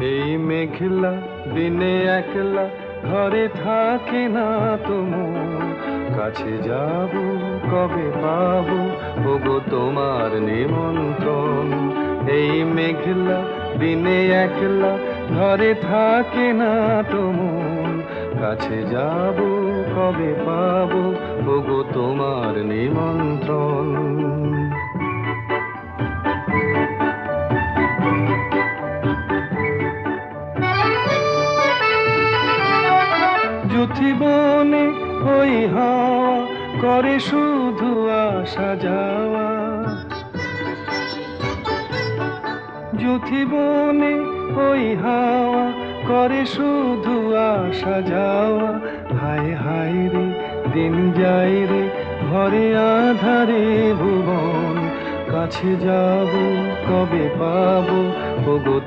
এই মেঘলা দিনে একলা ঘরে থাকে না তো মন, কাছে যাব কবে পাবো ওগো তোমার নিমন্ত্রণ। এই মেঘলা দিনে একলা ঘরে থাকে না তো মন, কাছে যাব কবে পাবো ওগো তোমার নিমন্ত্রণ। যুথিবনে ওই হাওয়া করে শুধু আসা যাওয়া, যুথিবনে ওই হাওয়া করে শুধু আসা যাওয়া। হায় হায় রে দিন যায় রে ঘরে আধারে ভুবন, কাছে যাব কবে পাবো ওগো